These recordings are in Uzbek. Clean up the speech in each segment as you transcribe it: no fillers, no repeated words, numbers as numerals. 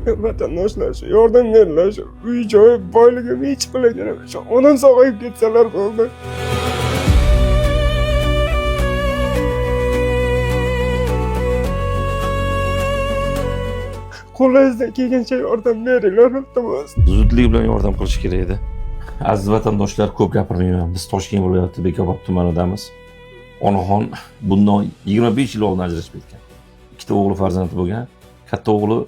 Vatandaşlar şu yordam verirler, şu uy joy boyligim hech qilagan, şu onam sog'ayib ketsalar bo'ldi. Qo'lingizdan kelgancha yordam beringlar, iltimos. Zudlik bilan yordam qilish kerak edi. Aziz vatandoshlar, ko'p gapirmayman. Biz Toshkent viloyati Bekobod tumanidamiz. Onaxon bundan 25 yil oldin ajrashib ketgan. Ikkita o'g'li farzandi bo'lgan. Katta o'g'li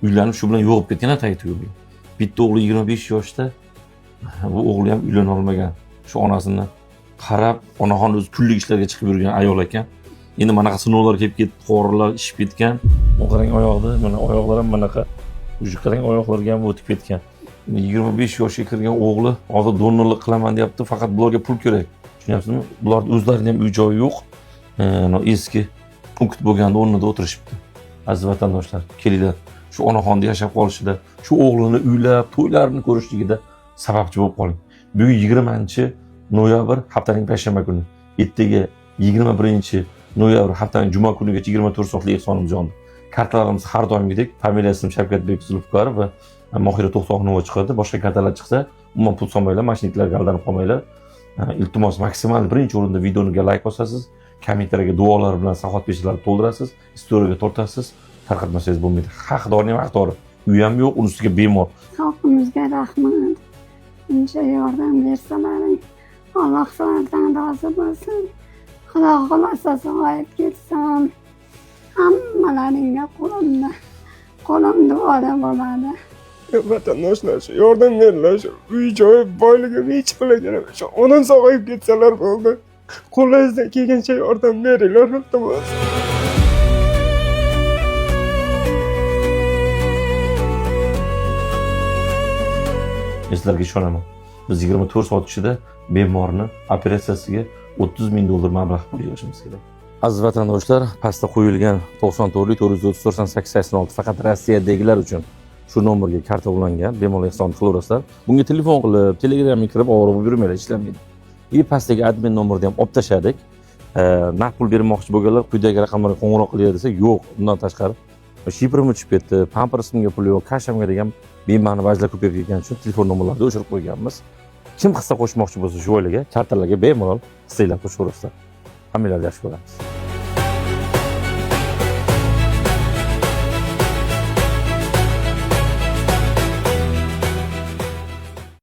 uylanib shu bilan yo'qib ketgan tayt yo'lga. Bitta o'g'li 25 yoshda. Bu o'g'li ham uylana olmagan. Shu onasini qarab, onaxon o'zi kunlik ishlarga chiqib yurgan ayol ekan. Endi manaqa sinovlar kelib ketib, qorilar ishib ketgan. Qarang oyoqda, mana oyoqlar ham manaqa. Uji qarang oyoqlarga ham o'tib ketgan. 25 yoshga kirgan o'g'li hozir donorlik qilaman deyapti, faqat bularga pul kerak. Tushunyapsizmi? Bularning o'zlarining ham uy joyi yo'q. Eski punkt bo'lganda o'rnida o'tirishibdi. Aziz vatandoshlar, kelinglar. Shu onaxonda yashab qolishida, shu o'g'lini uylab, to'ylarini ko'rishligida sababchi bo'lib qoling. Bugun 20-noyabr haftaning payshanba kuni. Ertaga 21-noyabr haftaning juma kunigacha 24 soatlik ehsonimjon. Kartalarimiz har doimgidek familiyasi Shavkatbek Zulfiqarov va Mohira To'xtoxonova chiqadi. Boshqa kartalar chiqsa, umuman pul solmanglar, mashinalarga aldanib qolmanglar. Iltimos, maksimal birinchi o'rinda videoga like bosasiz, kommentariyaga duolar bilan saxovat peshalarni to'ldirasiz, istoriyaga tortasiz, tarqatmasangiz bo'lmaydi. Haqdorni ham haqdori. Uy ham yo'q, uni ustiga bemor. Xalqimizga rahmat. Uncha yordam bersalaring, Alloh sizlardan rozi bo'lsin. Xudo xolasa sog'ayib ketsam, hammalaringga qo'lim duoda bo'ladi. Vatandaşlar şu yordam verirler, şu uy joy boyligim hech qilagan, şu onam sog'ayib ketsalar bo'ldi. Qo'lingizdan kelgancha yordam beringlar, iltimos. Sizlarga ishonaman. Biz 24 soat ichida bemorni operatsiyasiga 30 ming dollar mablag' pul yig'ishimiz kerak. Aziz vatandoshlar, pastda qo'yilgan 94 434 8886 faqat Rossiyadagilar uchun shu nomerga karta ulangan bemalol ehson qilaverasizlar. Bunga telefon qilib, Telegramga kirib og'irib yurmanglar, ishlamaydi. Pastdagi admin nomerni ham olib tashladik. Naqd pul bermoqchi bo'lganlar quyidagi raqamlarga qo'ng'iroq qiling desa, yo'q, undan tashqari shifrim o'chib ketdi, pampersimga pul yo'q, kashamga degan bema'ni vajlar ko'payib ketgani uchun telefon nomerlarini o'chirib qo'yganmiz. Kim hissa qo'shmoqchi bo'lsa shu oilaga, kartalarga bemalol hissalar qo'shaverasizlar. Hammalarni yaxshi ko'ramiz.